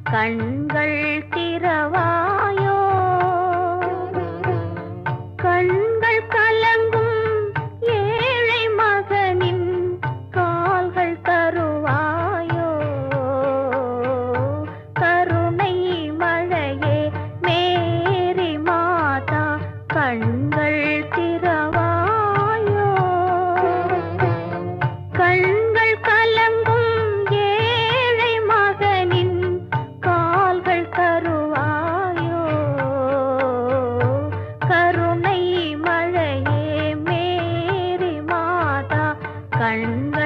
கண்கள் திறவாயோ கண்கள் கலங்கும் ஏழை மகனின் கால்கள் தருவாயோ கருணை மழையே மேரி மாதா கண்கள் திறவாயோ கண்கள் கலங்கும் ஏழை மகனின் கால்கள் தருவாயோ கருணை மழையே மேரி மாதா கண்கள்